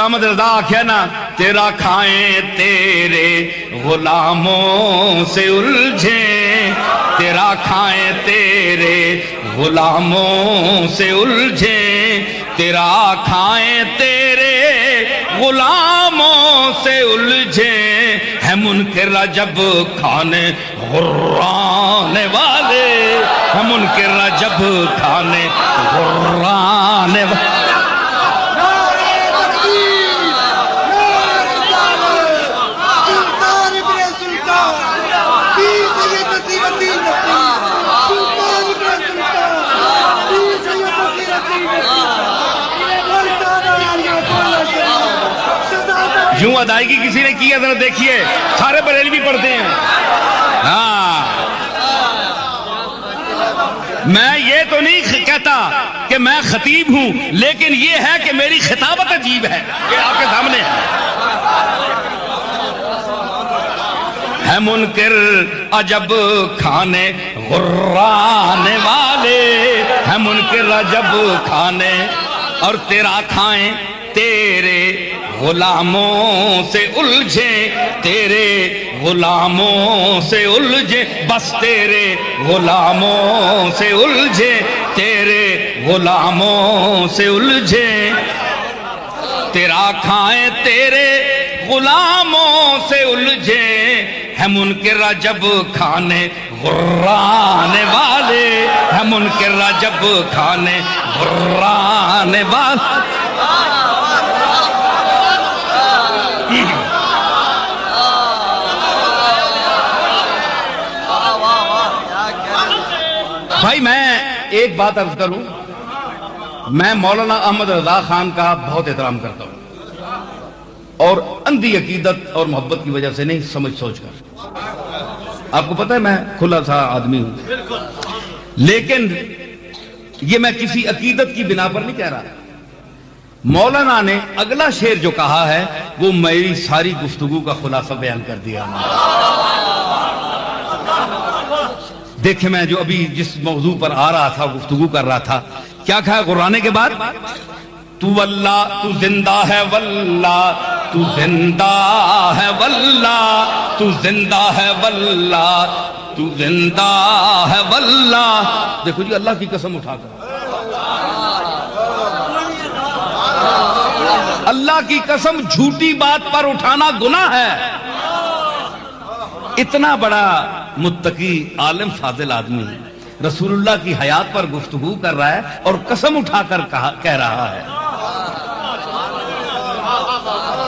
احمد رضا آخیا نا تیرا کھائیں تیرے غلاموں سے الجھیں، تیرا کھائیں تیرے غلاموں سے الجھیں، تیرا کھائیں تیرے غلاموں سے الجھیں، ہے منکر جب کھانے غرانے والے، ہے منکر جب کھانے غرانے والے۔ یوں ادائیگی کسی نے کی ہے ذرا دیکھیے، سارے بریلوی پڑھتے ہیں۔ ہاں میں یہ تو نہیں کہتا کہ میں خطیب ہوں، لیکن یہ ہے کہ میری خطابت عجیب ہے، یہ آپ کے سامنے ہے منکر عجب کھانے غرانے والے، ہے منکر عجب کھانے، اور تیرا کھائیں تیرے غلاموں سے الجھیں، تیرے غلاموں سے الجھیں، بس تیرے غلاموں سے الجھیں، تیرے غلاموں سے الجھیں، تیرا کھائیں تیرے غلاموں سے الجھیں، ہے منکر جب کھانے غرانے والے، ہے منکر جب کھانے غرانے والے۔ بھائی میں ایک بات عرض کروں، میں مولانا احمد رضا خان کا بہت احترام کرتا ہوں، اور اندھی عقیدت اور محبت کی وجہ سے نہیں، سمجھ سوچ کر۔ آپ کو پتہ ہے میں کھلا سا آدمی ہوں، لیکن یہ میں کسی عقیدت کی بنا پر نہیں کہہ رہا۔ مولانا نے اگلا شعر جو کہا ہے وہ میری ساری گفتگو کا خلاصہ بیان کر دیا۔ دیکھیں میں جو ابھی جس موضوع پر آ رہا تھا، گفتگو کر رہا تھا، کیا کہا قرآن کے بعد؟ تو واللہ تو زندہ ہے واللہ تو زندہ ہے واللہ تو زندہ ہے واللہ تو زندہ ہے واللہ۔ دیکھو جی اللہ کی قسم اٹھا کر، اللہ کی قسم جھوٹی بات پر اٹھانا گناہ ہے۔ اتنا بڑا متقی عالم فاضل آدمی رسول اللہ کی حیات پر گفتگو کر رہا ہے اور قسم اٹھا کر کہہ رہا ہے،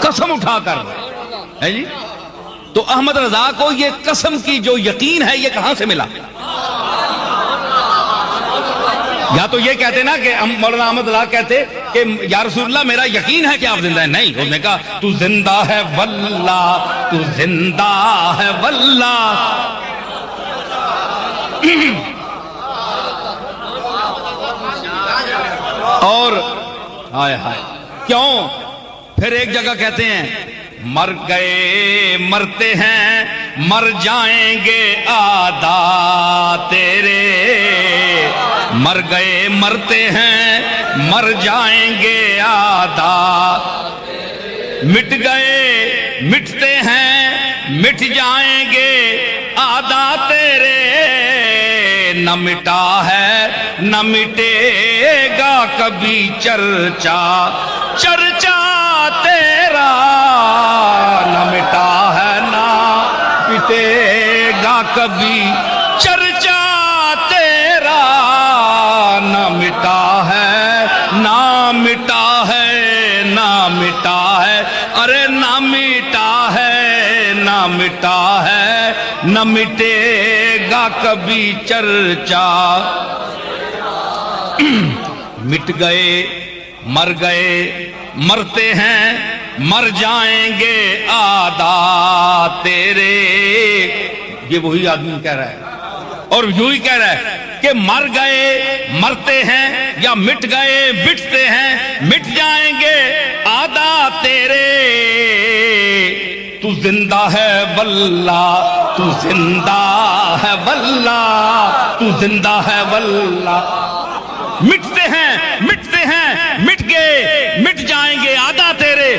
قسم اٹھا کر ہے جی۔ تو احمد رضا کو یہ قسم کی جو یقین ہے یہ کہاں سے ملا؟ یا تو یہ کہتے نا کہ مولانا احمد رضا کہتے کہ یا رسول اللہ میرا یقین ہے کہ آپ زندہ ہیں، نہیں، انہوں نے کہا تو زندہ ہے واللہ تو زندہ ہے واللہ۔ اور ہائے ہائے کیوں پھر ایک جگہ کہتے ہیں مر گئے مرتے ہیں مر جائیں گے آدھا تیرے، مر گئے مرتے ہیں مر جائیں گے آدھا، مٹ گئے مٹتے ہیں مٹ جائیں گے آدھا تیرے، نہ مٹا ہے نہ مٹے گا کبھی چرچا چرچا تیرا، نہ مٹا ہے نہ مٹے گا کبھی چرچا تیرا، نہ مٹا ہے نہ مٹا ہے نہ مٹا ہے، ارے نہ مٹا ہے نہ مٹا ہے نہ مٹے گا کبھی چرچا۔ مٹ گئے مر گئے مرتے ہیں مر جائیں گے آدھا تیرے، یہ وہی آدمی کہہ رہا ہے، اور یوں ہی کہہ رہا ہے کہ مر گئے مرتے ہیں یا مٹ گئے مٹتے ہیں مٹ جائیں گے آدھا تیرے، تو زندہ ہے واللہ تو زندہ ہے واللہ تو زندہ ہے واللہ۔ مٹتے ہیں مٹ گئے مٹ جائیں گے آدھا تیرے،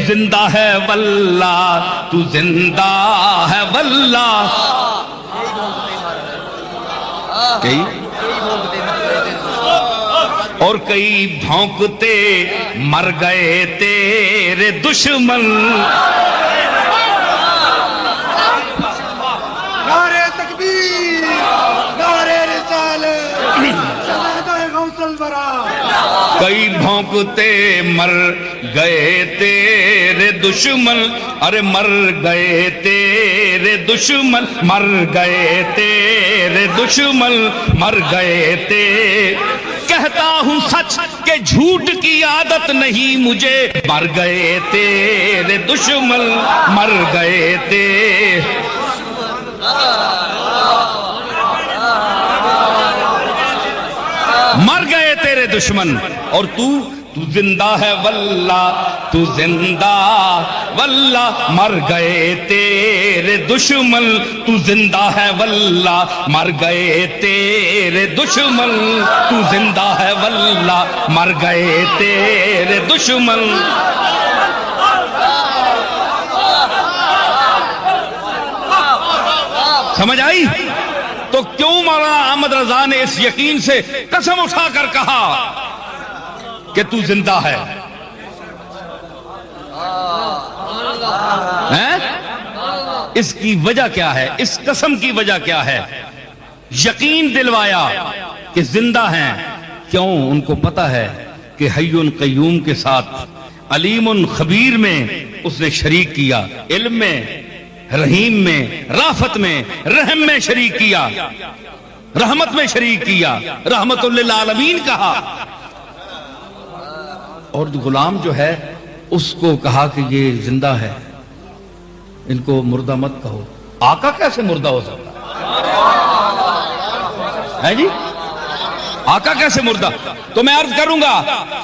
زندہ ہے واللہ تو زندہ ہے واللہ. اور کئی بھونکتے مر گئے تیرے دشمن. نعرے تکبیر، نعرے رسالت، شہادہ غوث الورا. کئی بھونکتے مر گئے تیرے دشمن. ارے مر گئے تیرے دشمن، مر گئے تیرے دشمن، مر گئے تیرے. کہتا ہوں سچ کہ جھوٹ کی عادت نہیں مجھے. مر گئے تیرے دشمن، مر گئے تیرے. مر گئے تیرے دشمن اور تو زندہ ہے واللہ تو زندہ واللہ. مر گئے تیرے دشمن تو زندہ ہے واللہ. مر گئے تیرے دشمن تو زندہ ہے واللہ. مر گئے تیرے دشمن. سمجھ آئی؟ تو کیوں مولانا احمد رضا نے اس یقین سے قسم اٹھا کر کہا کہ تو زندہ ہے؟ اس کی وجہ کیا ہے؟ اس قسم کی وجہ کیا ہے؟ یقین دلوایا کہ زندہ ہیں. کیوں؟ ان کو پتا ہے کہ حی قیوم کے ساتھ علیم خبیر میں اس نے شریک کیا. علم میں، رحیم میں، رافت میں، رحم میں شریک کیا، رحمت میں شریک کیا، رحمت للعالمین کہا. اور غلام جو ہے اس کو کہا کہ یہ زندہ ہے، ان کو مردہ مت کہو. آقا کیسے مردہ ہو سکتا ہے جی؟ آقا کیسے مردہ؟ تو میں عرض کروں گا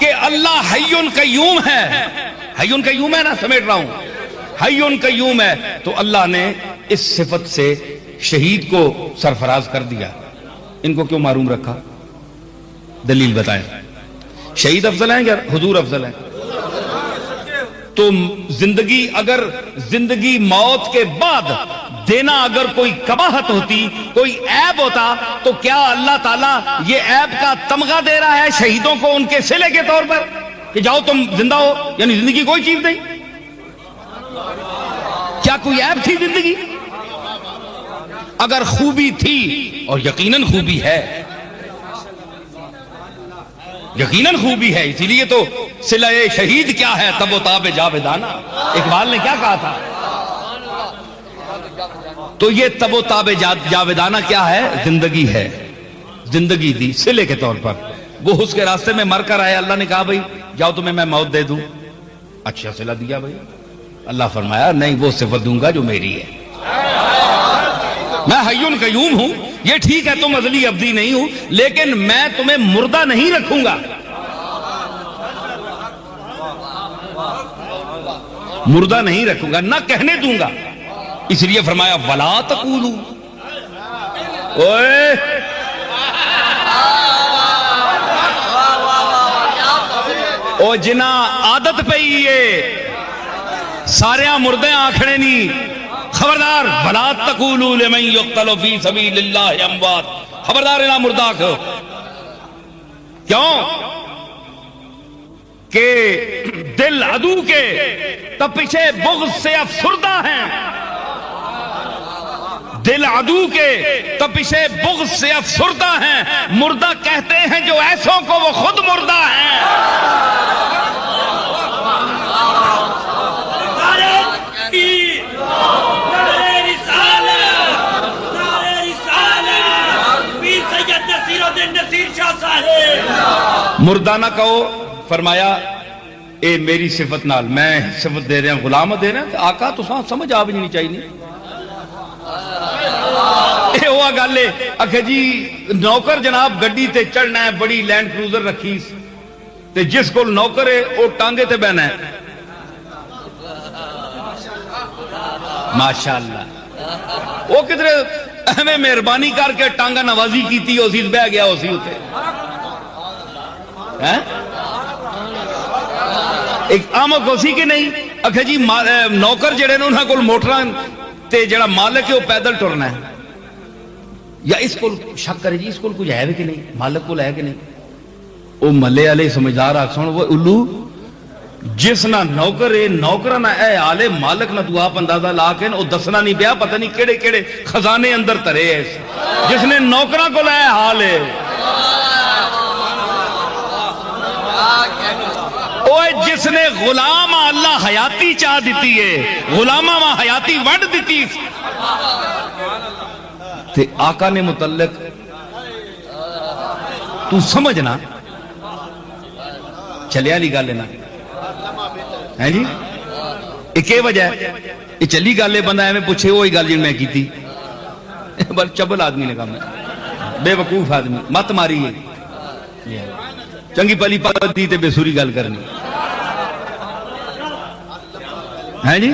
کہ اللہ حی قیوم ہے. حی قیوم ہے نا، سمیٹ رہا ہوں. حی قیوم ہے تو اللہ نے اس صفت سے شہید کو سرفراز کر دیا. ان کو کیوں معروم رکھا؟ دلیل بتائیں. شہید افضل ہیں یا حضور افضل ہیں؟ تو زندگی، اگر زندگی موت کے بعد دینا اگر کوئی قباحت ہوتی، کوئی عیب ہوتا، تو کیا اللہ تعالیٰ یہ عیب کا تمغہ دے رہا ہے شہیدوں کو ان کے صلے کے طور پر کہ جاؤ تم زندہ ہو؟ یعنی زندگی کوئی چیز نہیں. کیا کوئی عیب تھی زندگی؟ اگر خوبی تھی، اور یقیناً خوبی ہے، یقیناً خوبی ہے، اسی لیے تو صلہ شہید کیا ہے؟ تب و تاب جاویدانہ. اقبال نے کیا کہا تھا؟ تو یہ تب و تاب جاویدانہ کیا ہے؟ زندگی ہے. زندگی دی صلے کے طور پر. وہ اس کے راستے میں مر کر آئے، اللہ نے کہا بھائی جاؤ تمہیں میں موت دے دوں. اچھا صلہ دیا بھائی. اللہ فرمایا نہیں، وہ صفت دوں گا جو میری ہے. میں حی قیوم ہوں، یہ ٹھیک ہے تم ازلی ابدی نہیں ہوں، لیکن میں تمہیں مردہ نہیں رکھوں گا. مردہ نہیں رکھوں گا، نہ کہنے دوں گا. اس لیے فرمایا ولا تقولوا. اوئے او جنا عادت پئی ہے سارے مردے آنکھڑے نہیں. خبردار ولا تقولوا لمن يقتل في سبيل الله اموات. خبردار نہ مردہ کہو. کیوں؟ کہ دل عدو کے تپشے بغض سے افسردہ ہیں. دل عدو کے تپشے بغض سے افسردہ ہیں. مردہ کہتے ہیں جو ایسوں کو، وہ خود مردہ ہیں. مردہ نہ کہو. فرمایا اے میری صفت نال میں صفت دے رہا ہوں، غلام دے رہا ہوں. آقا تو سمجھ آ بھی نہیں چاہیے. اے ہوا گالے اکھے جی نوکر جناب گڈی تے چڑھنا ہے، بڑی لینڈ کروزر رکھی تے جس کو نوکر ہے وہ ٹانگے تے بہنا ہے. ماشاءاللہ وہ کدھر ہمیں مہربانی کر کے ٹانگا نوازی کی تھی، اسی بہ گیا اسی ہوتے. ایک آمک اسی کے نہیں آخر جی نوکر جڑے نے انہاں کول موٹراں تے جڑا مالک ہے وہ پیدل ٹرنا ہے. یا اس کو شک کرے جی اس کو کچھ ہے کہ نہیں, مالک کو ہے کہ نہیں. وہ ملے والے سمجھدار آ سن وہ الو جس نہ نوکر ہے نوکر نہ اے آلے مالک نہ تو آپ اندازہ لا کے وہ دسنا نہیں پیا پتہ نہیں کیڑے کیڑے خزانے اندر ترے ہے جس نے نوکراں کو اے حال ہے. جس نے غلام اللہ حیاتی چاہ دیتی ہے غلامہ ماں حیاتی وڈ دیتی تے آقا نے متعلق تو سمجھنا چلیا لی گالے نا ہے جی ایک وجہ ہے یہ چلی گالے بندہ ہے میں پوچھے وہی گال جن میں کی تھی بس چبل آدمی نے کام ہے بے وقوف آدمی مت ماری ہے چنگی پلی پتی تے بے سوری گال کرنی ہے جی.